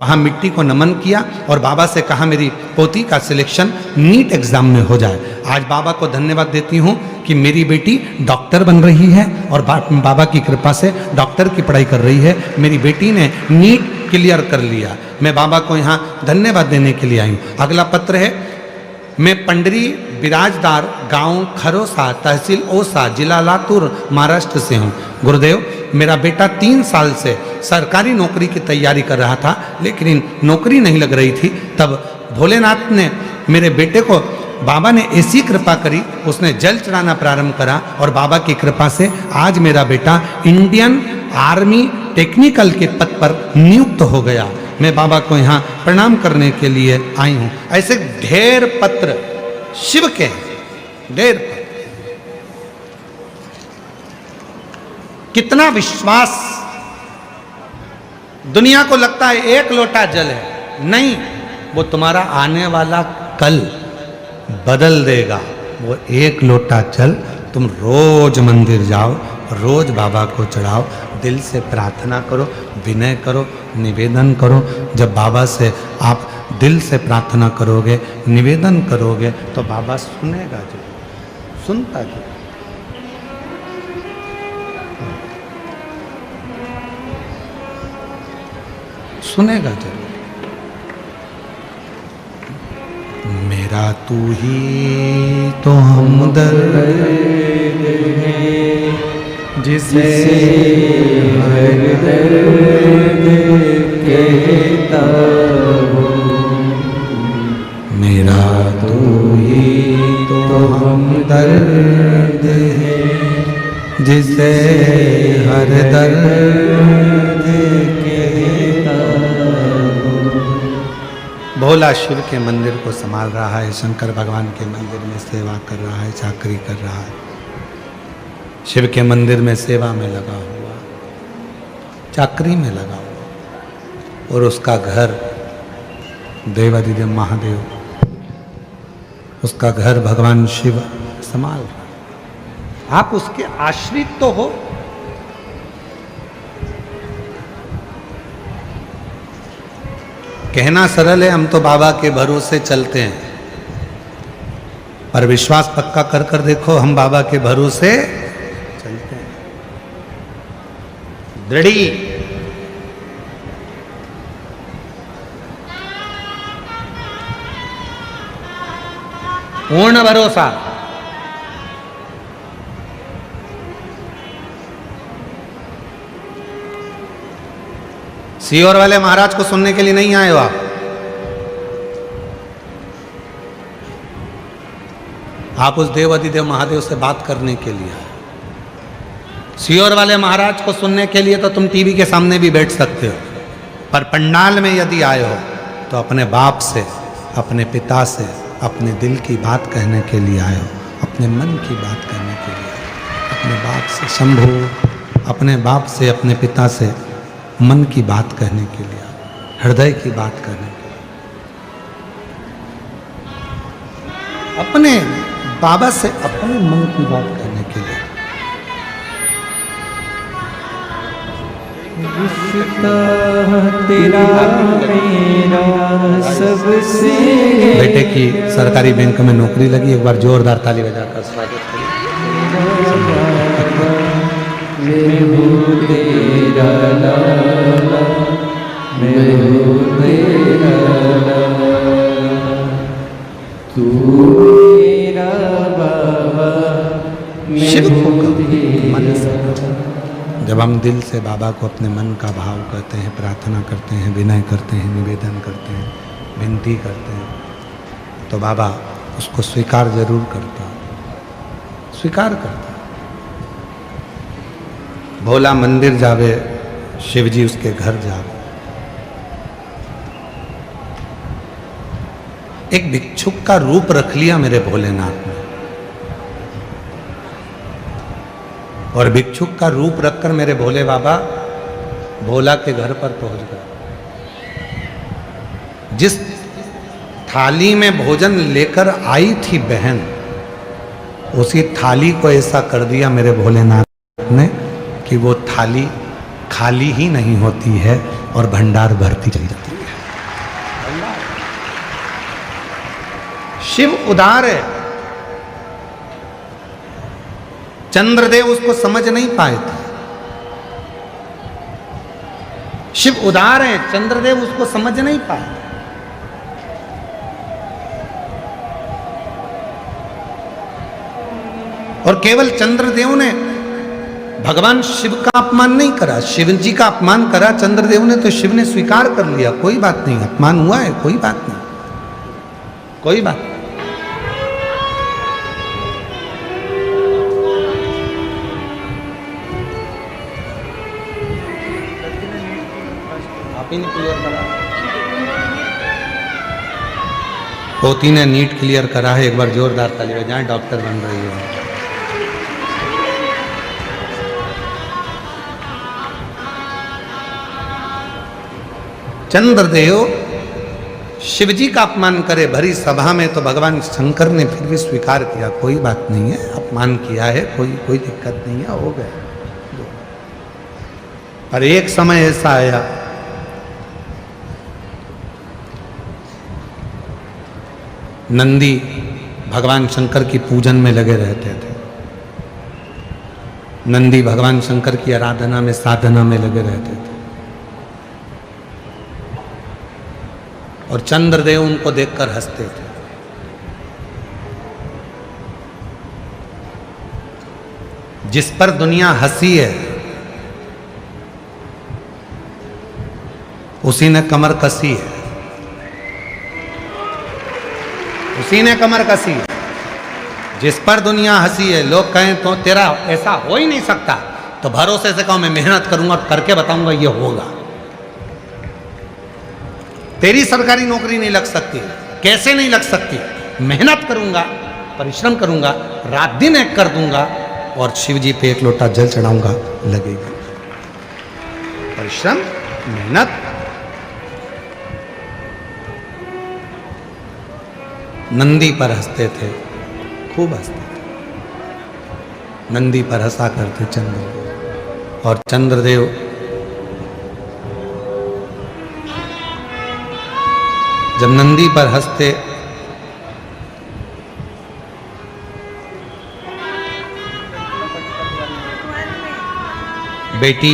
वहाँ मिट्टी को नमन किया और बाबा से कहा मेरी पोती का सिलेक्शन नीट एग्जाम में हो जाए। आज बाबा को धन्यवाद देती हूँ कि मेरी बेटी डॉक्टर बन रही है और बाबा की कृपा से डॉक्टर की पढ़ाई कर रही है। मेरी बेटी ने नीट क्लियर कर लिया। मैं बाबा को यहाँ धन्यवाद देने के लिए आई हूँ। अगला पत्र है, मैं पंडरी बिराजदार गांव खरोसा तहसील ओसा जिला लातूर महाराष्ट्र से हूँ। गुरुदेव, मेरा बेटा 3 साल से सरकारी नौकरी की तैयारी कर रहा था, लेकिन नौकरी नहीं लग रही थी। तब भोलेनाथ ने मेरे बेटे को, बाबा ने ऐसी कृपा करी, उसने जल चढ़ाना प्रारंभ करा और बाबा की कृपा से आज मेरा बेटा इंडियन आर्मी टेक्निकल के पद पर नियुक्त हो गया। मैं बाबा को यहाँ प्रणाम करने के लिए आई हूँ। ऐसे ढेर पत्र शिव के हैं, ढेर पत्र। कितना विश्वास! दुनिया को लगता है एक लोटा जल है, नहीं, वो तुम्हारा आने वाला कल बदल देगा। वो एक लोटा जल तुम रोज मंदिर जाओ, रोज बाबा को चढ़ाओ, दिल से प्रार्थना करो, विनय करो, निवेदन करो। जब बाबा से आप दिल से प्रार्थना करोगे, निवेदन करोगे, तो बाबा सुनेगा जो, सुनता जो। सुनेगा जरूर। मेरा तू ही तो हमदर्द है, जिसे हर दर्द कहता हूँ। मेरा तू ही तो हमदर्द है, जिसे हर दर्द कहता हूँ। भोला शिव के मंदिर को संभाल रहा है, शंकर भगवान के मंदिर में सेवा कर रहा है, चाकरी कर रहा है। शिव के मंदिर में सेवा में लगा हुआ, चाकरी में लगा हुआ, और उसका घर देवादिदेव महादेव, उसका घर भगवान शिव संभाल रहा है। आप उसके आश्रित तो हो। कहना सरल है, हम तो बाबा के भरोसे चलते हैं, पर विश्वास पक्का कर कर देखो, हम बाबा के भरोसे चलते हैं। दृढ़ी पूर्ण भरोसा। सीहोर वाले महाराज को सुनने के लिए नहीं आए हो आप उस देव अधिदेव महादेव से बात करने के लिए आए। सीहोर वाले महाराज को सुनने के लिए तो तुम टीवी के सामने भी बैठ सकते हो, पर पंडाल में यदि आए हो तो अपने बाप से, अपने पिता से, अपने दिल की बात कहने के लिए आए हो, अपने मन की बात कहने के लिए, अपने बाप से शंभू, अपने बाप से, अपने पिता से मन की बात कहने के लिए, हृदय की बात करने के लिए, अपने बाबा से अपने मन की बात करने के लिए। रिश्ता तेरा मेरा सबसे। बेटे की सरकारी बैंक में नौकरी लगी, एक बार जोरदार ताली बजाकर स्वागत करिए। मैं हूँ तेरा लाला, मैं हूँ तेरा लाला, तू मेरा बाबा, शिव को मन से, जब हम दिल से बाबा को अपने मन का भाव करते हैं, प्रार्थना करते हैं, विनय करते हैं, निवेदन करते हैं, विनती करते हैं, तो बाबा उसको स्वीकार जरूर करता, स्वीकार करता। भोला मंदिर जावे, शिव जी उसके घर जावे। एक भिक्षुक का रूप रख लिया मेरे भोलेनाथ ने, और भिक्षुक का रूप रखकर मेरे भोले बाबा भोला के घर पर पहुंच गए। जिस थाली में भोजन लेकर आई थी बहन, उसी थाली को ऐसा कर दिया मेरे भोलेनाथ ने कि वो थाली खाली ही नहीं होती है और भंडार भरती चली जाती है। शिव उदार है, चंद्रदेव उसको समझ नहीं पाए थे। शिव उदार है, चंद्रदेव उसको समझ नहीं पाए। और केवल चंद्रदेव ने भगवान शिव का अपमान नहीं करा, शिव जी का अपमान करा चंद्रदेव ने, तो शिव ने स्वीकार कर लिया, कोई बात नहीं, अपमान हुआ है, कोई बात नहीं, कोई बात नहीं। आप ही ने क्लियर करा, पोती ने नीट क्लियर करा है, एक बार जोरदार ताली बजाएं, डॉक्टर बन रही है। चंद्रदेव शिवजी का अपमान करे भरी सभा में, तो भगवान शंकर ने फिर भी स्वीकार किया, कोई बात नहीं है, अपमान किया है, कोई दिक्कत नहीं है, हो गया। पर एक समय ऐसा आया, नंदी भगवान शंकर की पूजन में लगे रहते थे, नंदी भगवान शंकर की आराधना में, साधना में लगे रहते थे, और चंद्रदेव उनको देखकर हंसते थे। जिस पर दुनिया हंसी है उसी ने कमर कसी है, उसी ने कमर कसी है। जिस पर दुनिया हंसी है, लोग कहें तो तेरा ऐसा हो ही नहीं सकता, तो भरोसे से कहो मैं मेहनत करूंगा, करके बताऊंगा ये होगा। तेरी सरकारी नौकरी नहीं लग सकती, कैसे नहीं लग सकती, मेहनत करूंगा, परिश्रम करूंगा, रात दिन एक कर दूंगा, और शिव जी पे एक लोटा जल चढ़ाऊंगा, लगेगा। परिश्रम, मेहनत। नंदी पर हंसते थे, खूब हंसते थे, नंदी पर हंसा करते चंद्रदेव। और चंद्रदेव जब नंदी पर हंसते, बेटी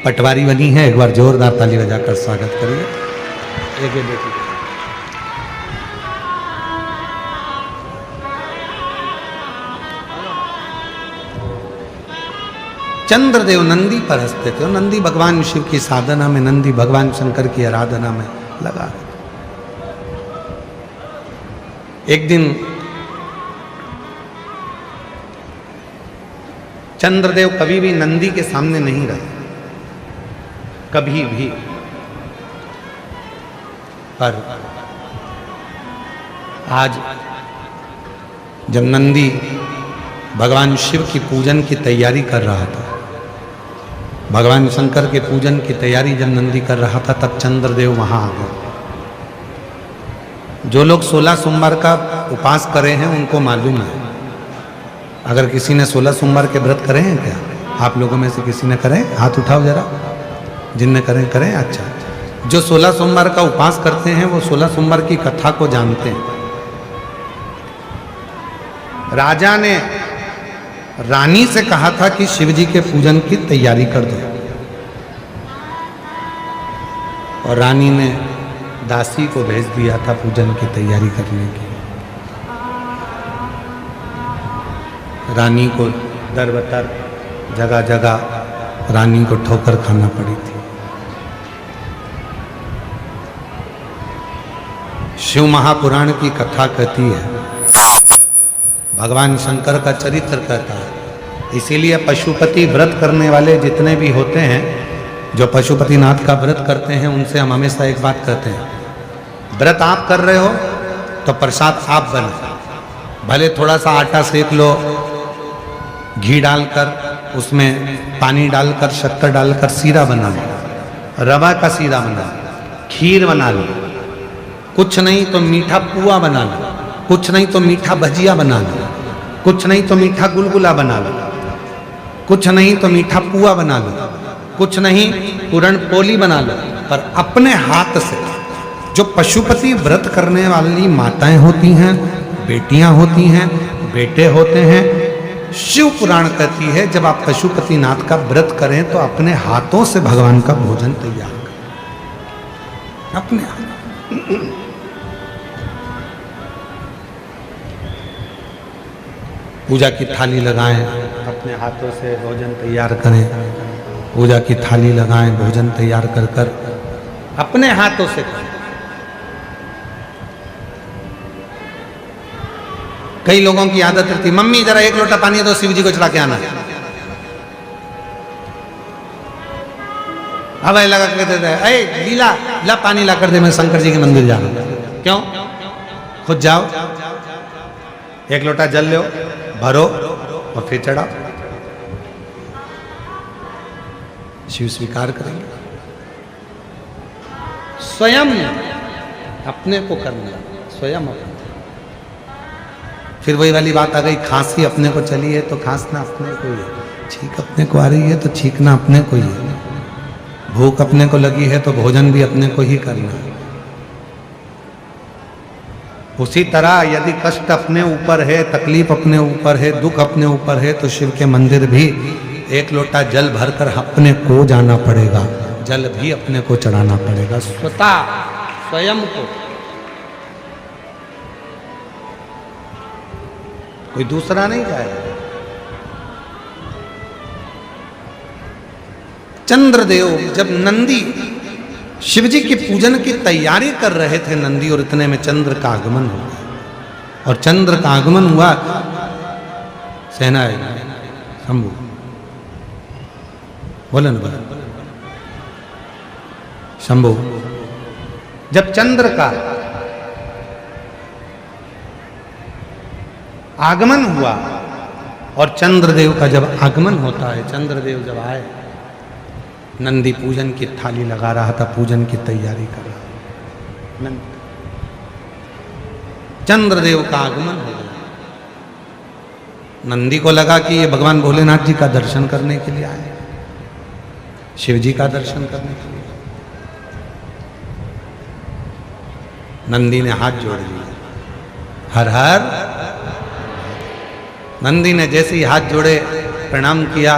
पटवारी बनी है, एक बार जोरदार ताली बजाकर स्वागत करिए। एक बेटी चंद्रदेव नंदी पर हंसते थे, और नंदी भगवान शिव की साधना में, नंदी भगवान शंकर की आराधना में लगा। एक दिन चंद्रदेव कभी भी नंदी के सामने नहीं रहे, कभी भी। पर आज जब नंदी भगवान शिव की पूजन की तैयारी कर रहा था, भगवान शंकर के पूजन की तैयारी जब नंदी कर रहा था, तब चंद्रदेव वहां आ गए। जो लोग 16 सोमवार का उपास करे हैं उनको मालूम है। अगर किसी ने 16 सोमवार के व्रत करे हैं क्या? आप लोगों में से किसी ने करे? हाथ उठाओ जरा, जिनने करें करें। अच्छा, जो 16 सोमवार का उपास करते हैं वो 16 सोमवार की कथा को जानते हैं। राजा ने रानी से कहा था कि शिव जी के पूजन की तैयारी कर दो, और रानी ने दासी को भेज दिया था पूजन की तैयारी करने की। रानी को दर बतर जगह जगह रानी को ठोकर खाना पड़ी थी। शिव महापुराण की कथा कहती है, भगवान शंकर का चरित्र कहता है। इसीलिए पशुपति व्रत करने वाले जितने भी होते हैं, जो पशुपतिनाथ का व्रत करते हैं, उनसे हम हमेशा एक बात कहते हैं, व्रत आप कर रहे हो तो प्रसाद आप बना। भले थोड़ा सा आटा सेक लो, घी डालकर, उसमें पानी डालकर, शक्कर डालकर सीरा बना लो, रवा का सीरा बना लो, खीर बना लो, कुछ नहीं तो मीठा पुआ बना लो, कुछ नहीं तो मीठा भजिया बना लो, कुछ नहीं तो मीठा गुलगुला बना लो, कुछ नहीं तो मीठा पुआ बना लो, कुछ नहीं पूरण पोली बना लो। पर अपने हाथ से जो पशुपति व्रत करने वाली माताएं होती हैं, बेटियां होती हैं, बेटे होते हैं। शिव पुराण कहती है जब आप पशुपतिनाथ का व्रत करें तो अपने हाथों से भगवान का भोजन तैयार करें, अपने हाथ। पूजा की थाली लगाएं, अपने हाथों से भोजन तैयार करें। पूजा की थाली लगाएं, भोजन तैयार कर कर अपने हाथों से करें। कई लोगों की आदत रहती, मम्मी जरा एक लोटा पानी दो, शिव जी को चढ़ा के आना। हवाई लगा के देते हैं, अरे लीला ला पानी ला कर दे, मैं शंकर जी के मंदिर जा रहा हूं। क्यों? खुद जाओ, एक लोटा जल लो, भरो और फिर चढ़ाओ। शिव स्वीकार करेंगे। स्वयं अपने को करना, स्वयं अपने। फिर वही वाली बात आ गई, खांसी अपने को चली है तो खांसना अपने को ही है, छींक अपने को आ रही है तो छींकना अपने को ही है, भूख अपने को लगी है तो भोजन भी अपने को ही करना है। उसी तरह यदि कष्ट अपने ऊपर है, तकलीफ अपने ऊपर है, दुख अपने ऊपर है तो शिव के मंदिर भी एक लोटा जल भरकर अपने को जाना पड़ेगा, जल भी अपने को चढ़ाना पड़ेगा, स्वतः स्वयं को। कोई दूसरा नहीं जाएगा। चंद्रदेव जब नंदी शिवजी की पूजन की तैयारी कर रहे थे नंदी, और इतने में चंद्र का आगमन हुआ, और चंद्र का आगमन हुआ, सेना शंभु बोले न बोले, शंभु जब चंद्र का आगमन हुआ, और चंद्रदेव का जब आगमन होता है, चंद्रदेव जब आए, नंदी पूजन की थाली लगा रहा था, पूजन की तैयारी कर रहा। चंद्रदेव का आगमन हो गया। नंदी को लगा कि ये भगवान भोलेनाथ जी का दर्शन करने के लिए आए, शिव जी का दर्शन करने के लिए। नंदी ने हाथ जोड़ लिया, हर हर। नंदी ने जैसे ही हाथ जोड़े, प्रणाम किया,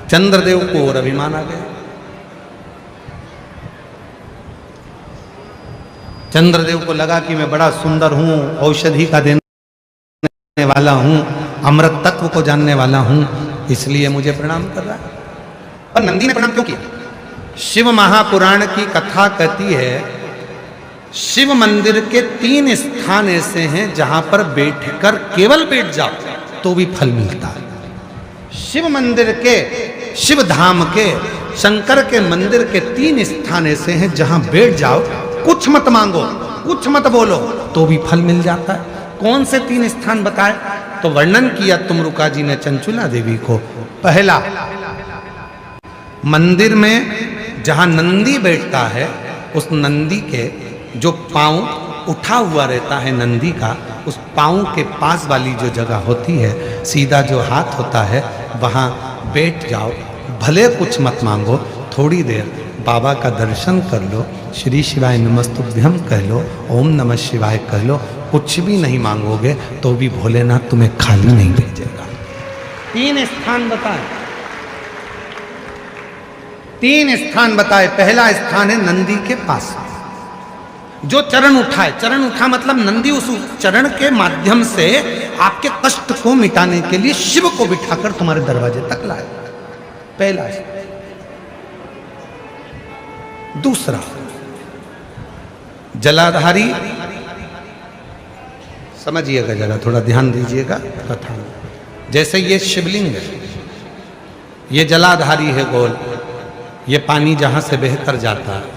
चंद्रदेव को और अभिमान आ गया। चंद्रदेव को लगा कि मैं बड़ा सुंदर हूं, औषधि का देने वाला हूं, अमृत तत्व को जानने वाला हूं, इसलिए मुझे प्रणाम कर रहा है। और नंदी ने प्रणाम क्यों किया? शिव महापुराण की कथा कहती है, शिव मंदिर के 3 स्थान ऐसे हैं जहां पर बैठकर केवल बैठ जाओ तो भी फल मिलता है। शिव मंदिर के, शिव धाम के, शंकर के मंदिर के 3 स्थान ऐसे हैं जहां बैठ जाओ, कुछ मत मांगो, कुछ मत बोलो तो भी फल मिल जाता है। कौन से 3 स्थान बताए? तो वर्णन किया तुमरुका जी ने चंचुला देवी को। पहला, मंदिर में जहां नंदी बैठता है, उस नंदी के जो पांव उठा हुआ रहता है नंदी का, उस पांव के पास वाली जो जगह होती है, सीधा जो हाथ होता है, वहां बैठ जाओ, भले कुछ मत मांगो, थोड़ी देर बाबा का दर्शन कर लो, श्री शिवाय नमस्तुभ्यम कह लो, ओम नमः शिवाय कह लो, कुछ भी नहीं मांगोगे तो भी भोलेनाथ तुम्हें खाली नहीं भेजेगा। 3 स्थान बताए, 3 स्थान बताए। पहला स्थान है नंदी के पास, जो चरण उठाए, चरण उठा मतलब नंदी उस चरण के माध्यम से आपके कष्ट को मिटाने के लिए शिव को बिठाकर तुम्हारे दरवाजे तक लाए। पहला। दूसरा, जलाधारी, समझिएगा जरा, थोड़ा ध्यान दीजिएगा कथा में। जैसे ये शिवलिंग है, ये जलाधारी है गोल, ये पानी जहां से बहकर जाता है,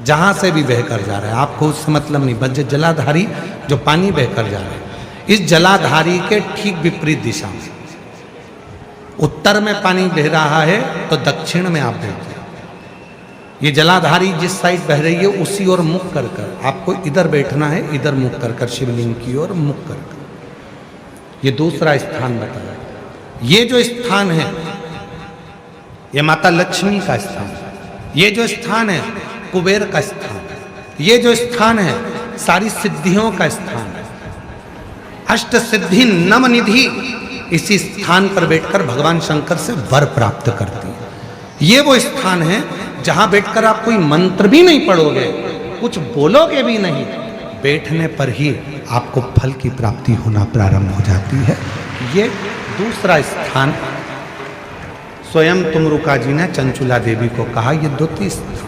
जहां से भी बहकर जा रहा है, आपको उससे मतलब नहीं, बस जलाधारी जो पानी बहकर जा रहा है, इस जलाधारी के ठीक विपरीत दिशा में, उत्तर में पानी बह रहा है तो दक्षिण में आप बैठे। ये जलाधारी जिस साइड बह रही है उसी ओर मुख कर कर आपको इधर बैठना है, इधर मुख कर कर शिवलिंग की ओर मुख कर कर। ये दूसरा स्थान बताया। ये जो स्थान है ये माता लक्ष्मी का स्थान है। ये जो स्थान है कुबेर का स्थान है। ये जो स्थान है सारी सिद्धियों का स्थान है। अष्ट सिद्धि नवनिधि इसी स्थान पर बैठकर भगवान शंकर से वर प्राप्त करती है। ये वो स्थान है जहां बैठकर आप कोई मंत्र भी नहीं पढ़ोगे, कुछ बोलोगे भी नहीं, बैठने पर ही आपको फल की प्राप्ति होना प्रारंभ हो जाती है। ये दूसरा स्थान स्वयं तुमरुका जी ने चंचुला देवी को कहा, ये द्वितीय स्थान।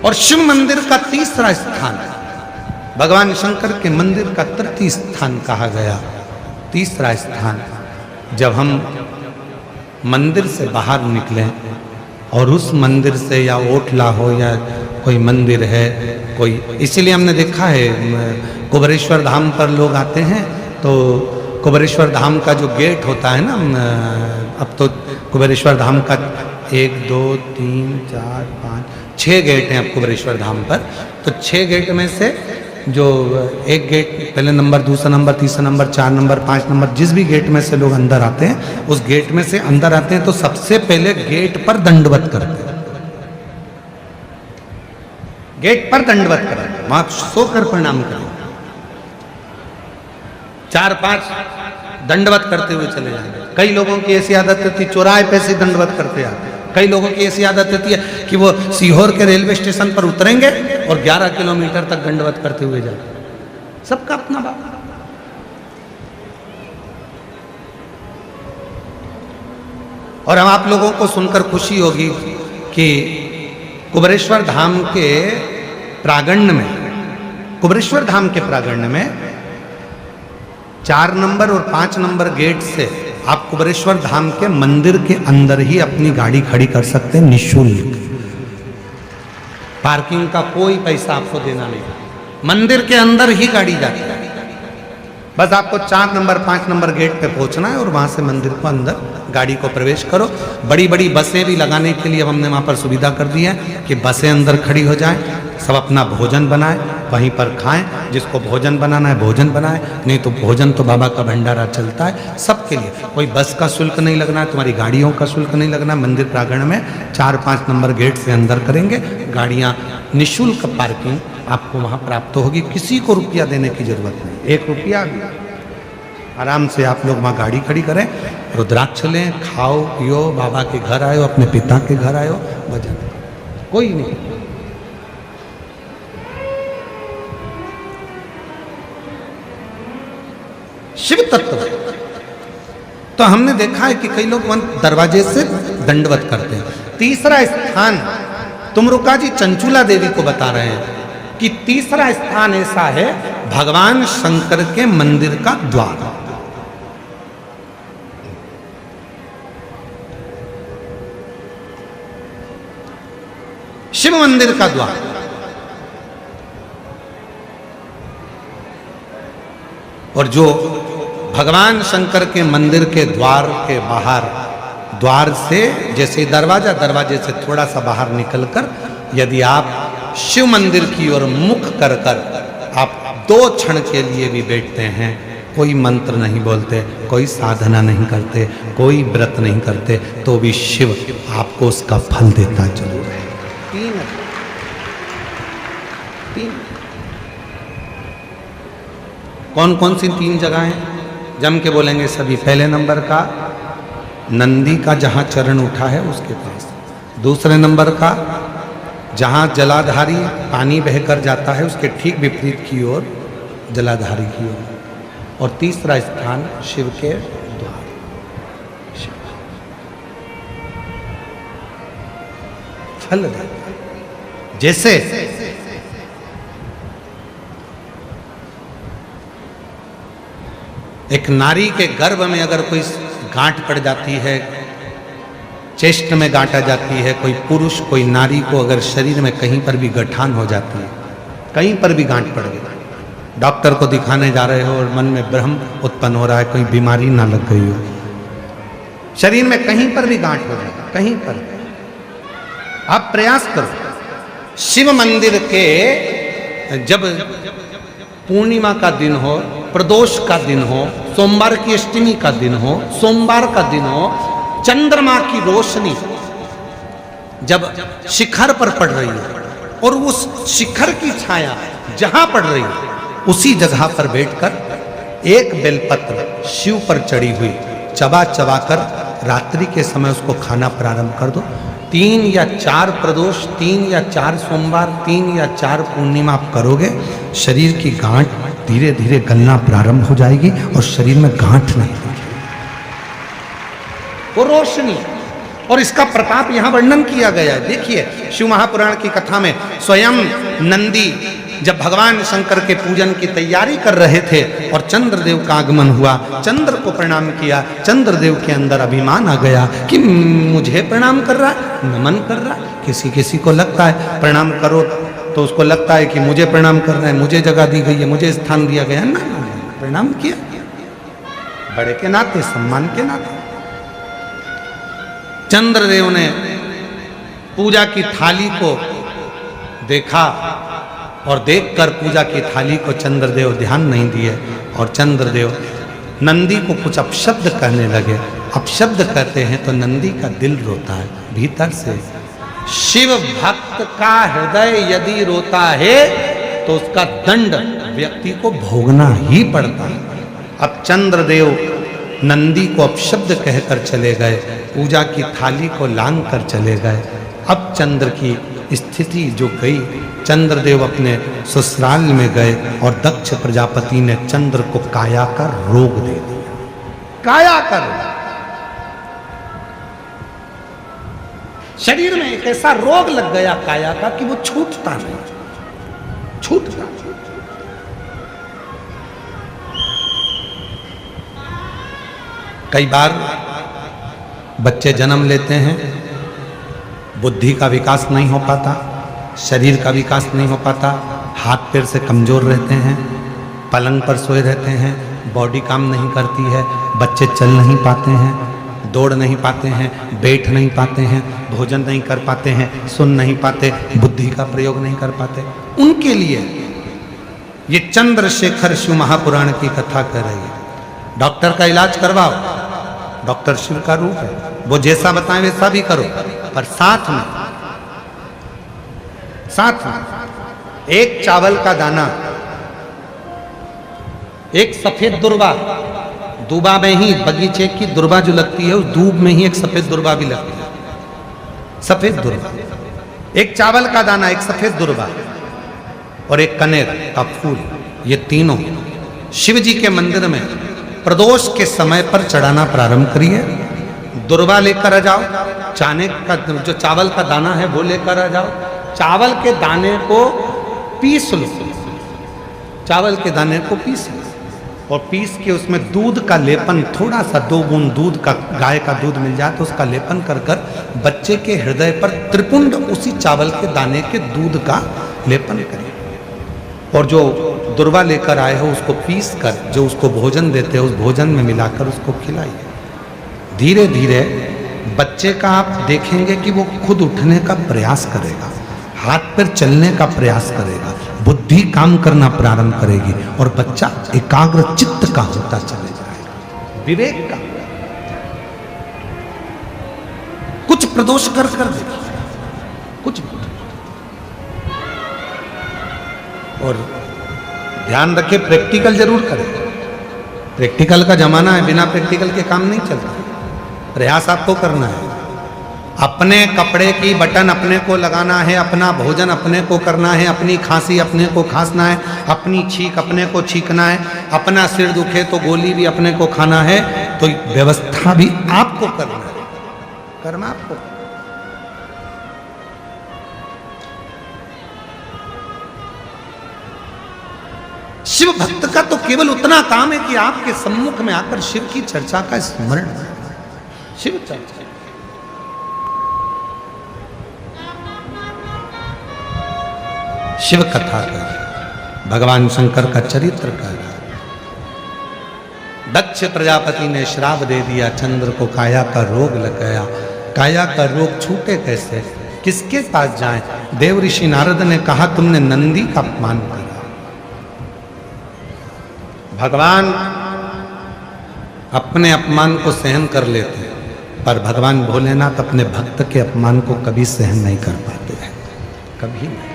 और शिव मंदिर का तीसरा स्थान भगवान शंकर के मंदिर का तृतीय स्थान कहा गया। तीसरा स्थान, जब हम मंदिर से बाहर निकलें और उस मंदिर से या ओटला हो या कोई मंदिर है कोई, इसीलिए हमने देखा है कुबेरेश्वर धाम पर लोग आते हैं तो कुबेरेश्वर धाम का जो गेट होता है ना, अब तो कुबेरेश्वर धाम का 1 2 3 4 5 6 गेट हैं अब कुबेरेश्वर धाम पर। तो 6 गेट में से जो एक गेट, पहले नंबर, दूसरा नंबर, तीसरा नंबर, 4 नंबर, 5 नंबर, जिस भी गेट में से लोग अंदर आते हैं, उस गेट में से अंदर आते हैं तो सबसे पहले गेट पर दंडवत करते हैं। गेट पर दंडवत करें, वहां सोकर प्रणाम करें, 4-5 दंडवत करते हुए चले जाएंगे। कई लोगों की ऐसी आदत होती है चौराहे पे से दंडवत करते आते। कई लोगों की ऐसी आदत होती है कि वो सीहोर के रेलवे स्टेशन पर उतरेंगे और 11 किलोमीटर तक दंडवत करते हुए जाते। सबका अपना बात। और हम आप लोगों को सुनकर खुशी होगी कि कुबेरेश्वर धाम के प्रांगण में, कुबेरेश्वर धाम के प्रांगण में 4 नंबर और 5 नंबर गेट से आप कुबेरेश्वर धाम के मंदिर के अंदर ही अपनी गाड़ी खड़ी कर सकते हैं निःशुल्क। पार्किंग का कोई पैसा आपको देना नहीं, मंदिर के अंदर ही गाड़ी जाती है। बस आपको 4 नंबर 5 नंबर गेट पे पहुंचना है और वहां से मंदिर को अंदर गाड़ी को प्रवेश करो। बड़ी बड़ी बसें भी लगाने के लिए हमने वहां पर सुविधा कर दी है कि बसें अंदर खड़ी हो जाएं, सब अपना भोजन बनाए, वहीं पर खाएं। जिसको भोजन बनाना है भोजन बनाए, नहीं तो भोजन तो बाबा का भंडारा चलता है सबके लिए। कोई बस का शुल्क नहीं लगना है, तुम्हारी गाड़ियों का शुल्क नहीं लगना है। मंदिर प्रांगण में 4-5 नंबर गेट से अंदर करेंगे, गाड़ियाँ निःशुल्क पार्किंग आपको वहाँ प्राप्त होगी। किसी को रुपया देने की जरूरत नहीं, 1 रुपया भी। आराम से आप लोग वहाँ गाड़ी खड़ी करें, रुद्राक्ष लें, खाओ पियो, बाबा के घर आयो, अपने पिता के घर आयो, भजन, कोई नहीं। शिव तत्व तो हमने देखा है कि कई लोग दरवाजे से दंडवत करते हैं। तीसरा स्थान तुमरुका जी चंचुला देवी को बता रहे हैं कि तीसरा स्थान ऐसा है भगवान शंकर के मंदिर का द्वार। शिव मंदिर का द्वार। और जो भगवान शंकर के मंदिर के द्वार के बाहर, द्वार से जैसे दरवाजे से थोड़ा सा बाहर निकलकर यदि आप शिव मंदिर की ओर मुख कर कर आप 2 क्षण के लिए भी बैठते हैं, कोई मंत्र नहीं बोलते, कोई साधना नहीं करते, कोई व्रत नहीं करते, तो भी शिव आपको उसका फल देता जरूर है। 3 कौन कौन सी 3 जगह हैं जम के बोलेंगे सभी। पहले नंबर का नंदी का जहां चरण उठा है उसके पास, दूसरे नंबर का जहां जलाधारी पानी बहकर जाता है उसके ठीक विपरीत की ओर जलाधारी की ओर, और तीसरा स्थान शिव के द्वार। फल देता जैसे एक नारी के गर्भ में अगर कोई गांठ पड़ जाती है, चेस्ट में गांठ आ जाती है, कोई पुरुष कोई नारी को अगर शरीर में कहीं पर भी गठान हो जाती है, कहीं पर भी गांठ पड़ गई, डॉक्टर को दिखाने जा रहे हो और मन में भ्रम उत्पन्न हो रहा है कोई बीमारी ना लग गई हो, शरीर में कहीं पर भी गांठ हो जाए, कहीं पर आप प्रयास करो। शिव मंदिर के जब पूर्णिमा का दिन हो, प्रदोष का दिन हो, सोमवार की अष्टमी का दिन हो, सोमवार का दिन हो, चंद्रमा की रोशनी जब शिखर पर पड़ रही है और उस शिखर की छाया जहां पड़ रही है उसी जगह पर बैठकर एक बेलपत्र शिव पर चढ़ी हुई चबा चबा कर रात्रि के समय उसको खाना प्रारंभ कर दो। 3 या 4 प्रदोष, 3 या 4 सोमवार, 3 या 4 पूर्णिमा आप करोगे, शरीर की गांठ धीरे धीरे गलना प्रारंभ हो जाएगी और शरीर में गांठ नहीं होगी, वो रोशनी। और इसका प्रताप यहां वर्णन किया गया है। देखिए शिव महापुराण की कथा में स्वयं नंदी जब भगवान शंकर के पूजन की तैयारी कर रहे थे और चंद्रदेव का आगमन हुआ, चंद्र को प्रणाम किया, चंद्रदेव के अंदर अभिमान आ गया कि मुझे प्रणाम कर रहा है, नमन कर रहा है। किसी किसी को लगता है प्रणाम करो तो उसको लगता है कि मुझे प्रणाम कर रहा है, मुझे जगह दी गई है, मुझे स्थान दिया गया है। ना, प्रणाम किया बड़े के नाते, सम्मान के नाते। चंद्रदेव ने पूजा की थाली को देखा और देखकर पूजा की थाली को चंद्रदेव ध्यान नहीं दिए और चंद्रदेव नंदी को कुछ अपशब्द कहने लगे। अपशब्द कहते हैं तो नंदी का दिल रोता है भीतर से। शिव भक्त का हृदय यदि रोता है तो उसका दंड व्यक्ति को भोगना ही पड़ता है। अब चंद्रदेव नंदी को अपशब्द कहकर चले गए, पूजा की थाली को लांग कर चले गए। अब चंद्र की स्थिति जो गई, चंद्रदेव अपने ससुराल में गए और दक्ष प्रजापति ने चंद्र को काया का रोग दे दिया। काया का रोग, शरीर में एक ऐसा रोग लग गया काया का कि वो छूटता नहीं, छूटता। कई बार बच्चे जन्म लेते हैं, बुद्धि का विकास नहीं हो पाता, शरीर का विकास नहीं हो पाता, हाथ पैर से कमजोर रहते हैं, पलंग पर सोए रहते हैं, बॉडी काम नहीं करती है, बच्चे चल नहीं पाते हैं, दौड़ नहीं पाते हैं, बैठ नहीं पाते हैं, भोजन नहीं कर पाते हैं, सुन नहीं पाते, बुद्धि का प्रयोग नहीं कर पाते। उनके लिए ये चंद्रशेखर शिव महापुराण की कथा कर रही है। डॉक्टर का इलाज करवाओ, डॉक्टर शिव का रूप है, वो जैसा बताएं वैसा भी करो, पर साथ में एक चावल का दाना, एक सफेद दुर्वा, दूबा में ही बगीचे की दुर्वा जो लगती है उस दूब में ही एक सफेद दुर्वा भी लगती है, सफेद दुर्वा, एक चावल का दाना, एक सफेद दुर्वा और एक कनेर का फूल, ये तीनों शिव जी के मंदिर में प्रदोष के समय पर चढ़ाना प्रारंभ करिए। दुर्वा लेकर आ जाओ, चाने का जो चावल का दाना है वो लेकर आ जाओ, चावल के दाने को पीस लो, चावल के दाने को पीस लो और पीस के उसमें दूध का लेपन, थोड़ा सा 2 बूंद दूध का, गाय का दूध मिल जाए तो उसका लेपन कर कर बच्चे के हृदय पर त्रिपुंड उसी चावल के दाने के दूध का लेपन करिए। और जो दुर्वा लेकर आए हो उसको पीस कर जो उसको भोजन देते हो उस भोजन में मिलाकर उसको खिलाइए। धीरे धीरे बच्चे का आप देखेंगे कि वो खुद उठने का प्रयास करेगा, हाथ पैर चलने का प्रयास करेगा, बुद्धि काम करना प्रारंभ करेगी और बच्चा एकाग्र चित्त का होता चले जाएगा, विवेक का। कुछ प्रदोष कर देखिए, कुछ और ध्यान रखें, प्रैक्टिकल जरूर करें। प्रैक्टिकल का जमाना है, बिना प्रैक्टिकल के काम नहीं चलता। प्रयास आपको करना है, अपने कपड़े की बटन अपने को लगाना है, अपना भोजन अपने को करना है, अपनी खांसी अपने को खांसना है, अपनी छींक अपने को छींकना है, अपना सिर दुखे तो गोली भी अपने को खाना है। तो व्यवस्था भी आपको करना है, कर्म आपको। शिव भक्त का तो केवल उतना काम है कि आपके सम्मुख में आकर शिव की चर्चा का स्मरण, शिव चर्चा, शिव कथा कर, भगवान शंकर का चरित्र कर। दक्ष प्रजापति ने श्राप दे दिया, चंद्र को काया का रोग लग गया। काया का रोग छूटे कैसे, किसके पास जाएं? देव ऋषि नारद ने कहा तुमने नंदी का अपमान किया। भगवान अपने अपमान को सहन कर लेते हैं, पर भगवान भोलेनाथ अपने भक्त के अपमान को कभी सहन नहीं कर पाते हैं, कभी नहीं।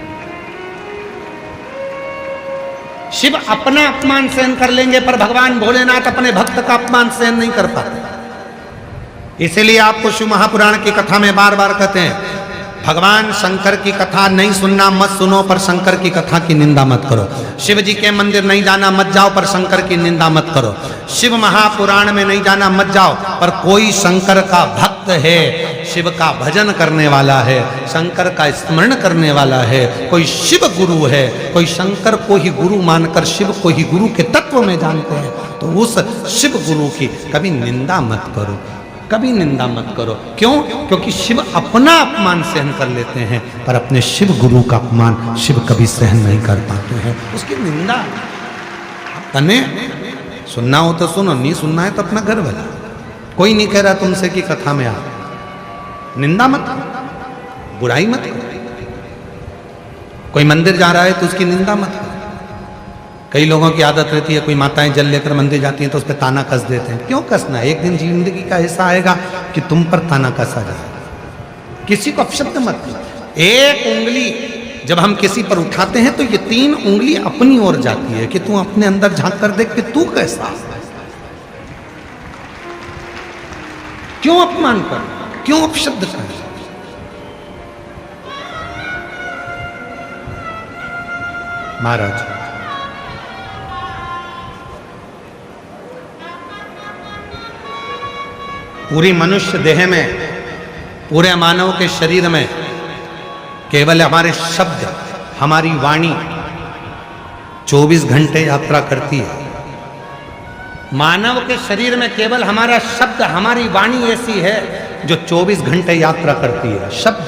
शिव अपना अपमान सहन कर लेंगे, पर भगवान भोलेनाथ अपने भक्त का अपमान सहन नहीं कर पाते। इसीलिए आपको शिव महापुराण की कथा में बार बार कहते हैं, भगवान शंकर की कथा नहीं सुनना मत सुनो, पर शंकर की कथा की निंदा मत करो। शिव जी के मंदिर नहीं जाना मत जाओ, पर शंकर की निंदा मत करो। शिव महापुराण में नहीं जाना मत जाओ, पर कोई शंकर का भक्त है, शिव का भजन करने वाला है, शंकर का स्मरण करने वाला है, कोई शिव गुरु है, कोई शंकर को ही गुरु मानकर शिव को ही गुरु के तत्व में जानते हैं, तो उस शिव गुरु की कभी निंदा मत करो, कभी निंदा मत करो। क्यों? क्योंकि शिव अपना अपमान सहन कर लेते हैं, पर अपने शिव गुरु का अपमान शिव कभी सहन नहीं कर पाते हैं, उसकी निंदा। तने सुनना हो तो सुनो, नहीं सुनना है तो अपना घर बजा। कोई नहीं कह रहा तुमसे कि कथा में आ, निंदा मत करो, बुराई मत करो। कोई मंदिर जा रहा है तो उसकी निंदा मत करो। कई लोगों की आदत रहती है, कोई माताएं जल लेकर मंदिर जाती हैं तो उस पर ताना कस देते हैं। क्यों कसना है? एक दिन जिंदगी का ऐसा आएगा कि तुम पर ताना कसा जाएगा। किसी को अपशब्द मत करो। एक उंगली जब हम किसी पर उठाते हैं तो ये 3 उंगली अपनी ओर जाती है कि तू अपने अंदर झांक कर देख कि तू कैसा। क्यों अपमान कर, क्यों अपशब्द कर? महाराज पूरी मनुष्य देह में, पूरे मानव के शरीर में केवल हमारे शब्द, हमारी वाणी 24 घंटे यात्रा करती है। मानव के शरीर में केवल हमारा शब्द, हमारी वाणी ऐसी है जो 24 घंटे यात्रा करती है। शब्द,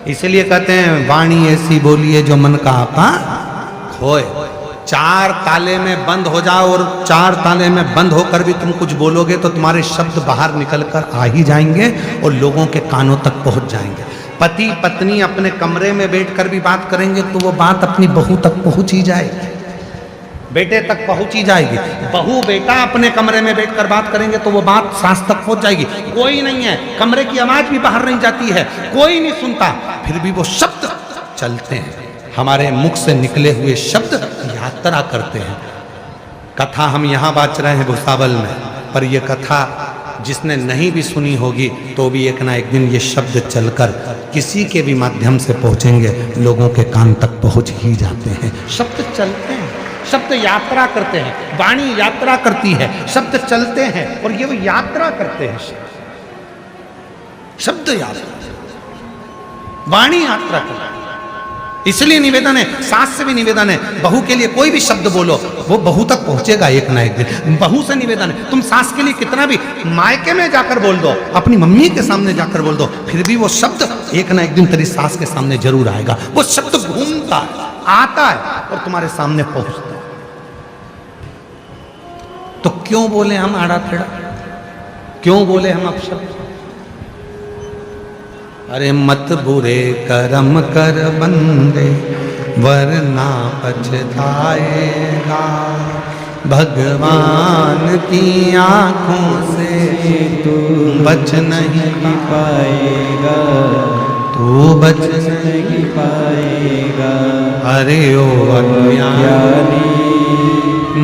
इसलिए कहते हैं वाणी ऐसी बोलिए जो मन का आपा खोए। 4 ताले में बंद हो जाओ और 4 ताले में बंद होकर भी तुम कुछ बोलोगे तो तुम्हारे शब्द बाहर निकलकर आ ही जाएंगे और लोगों के कानों तक पहुंच जाएंगे। पति पत्नी अपने कमरे में बैठकर भी बात करेंगे तो वो बात अपनी बहू तक पहुंच ही जाएगी, बेटे तक पहुंच ही जाएगी। बहू बेटा अपने कमरे में बैठकर बात करेंगे तो वो बात सास तक पहुंच जाएगी। कोई नहीं है, कमरे की आवाज भी बाहर नहीं जाती है, कोई नहीं सुनता, फिर भी वो शब्द चलते हैं। हमारे मुख से निकले हुए शब्द यात्रा करते हैं। कथा हम यहाँ बाँच रहे हैं भुसावल में, पर यह कथा जिसने नहीं भी सुनी होगी तो भी एक ना एक दिन ये शब्द चलकर किसी के भी माध्यम से पहुँचेंगे, लोगों के कान तक पहुँच ही जाते हैं। शब्द चलते हैं, शब्द यात्रा करते हैं, वाणी यात्रा करती है, शब्द चलते हैं और ये वो यात्रा करते हैं। शब्द यात्रा, वाणी यात्रा करती है। इसलिए निवेदन है, सास से भी निवेदन है, बहू के लिए कोई भी शब्द बोलो वो बहू तक पहुंचेगा एक ना एक दिन। बहू से निवेदन है, तुम सास के लिए कितना भी मायके में जाकर बोल दो, अपनी मम्मी के सामने जाकर बोल दो, फिर भी वो शब्द एक ना एक दिन तेरी सास के सामने जरूर आएगा। वो शब्द घूमता है, आता है और तुम्हारे सामने पहुंचता है। तो क्यों बोले हम आड़ा टेढ़ा, क्यों बोले हम अपशब्द? अरे मत बुरे कर्म कर बंदे वरना पछताएगा, भगवान की आंखों से तू बच नहीं पाएगा, तू बच नहीं पाएगा। अरे ओ अज्ञानी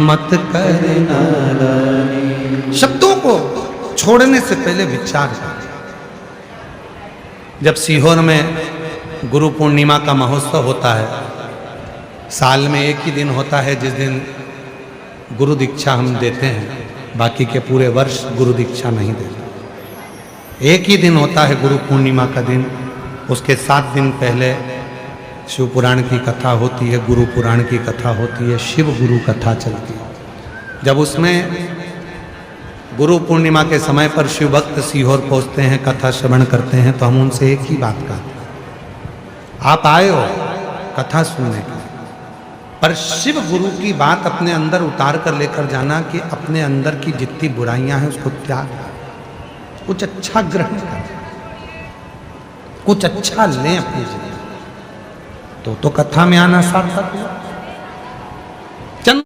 मत कर नादानी। शब्दों को छोड़ने से पहले विचार कर। जब सीहोर में गुरु पूर्णिमा का महोत्सव होता है, साल में एक ही दिन होता है जिस दिन गुरु दीक्षा हम देते हैं, बाकी के पूरे वर्ष गुरु दीक्षा नहीं देते। एक ही दिन होता है गुरु पूर्णिमा का दिन, उसके 7 दिन पहले शिव पुराण की कथा होती है, गुरु पुराण की कथा होती है, शिव गुरु कथा चलती है। जब उसमें गुरु पूर्णिमा के समय पर शिव भक्त सीहोर पहुंचते हैं, कथा श्रवण करते हैं, तो हम उनसे एक ही बात कहते हैं, आप आए हो कथा सुनने के लिए, पर शिव गुरु की बात अपने अंदर उतार कर लेकर जाना कि अपने अंदर की जितनी बुराइयां हैं उसको त्याग, कुछ अच्छा ग्रहण कर, कुछ अच्छा लें अपनी जिंदगी। तो कथा में आना सार्थक हुआ।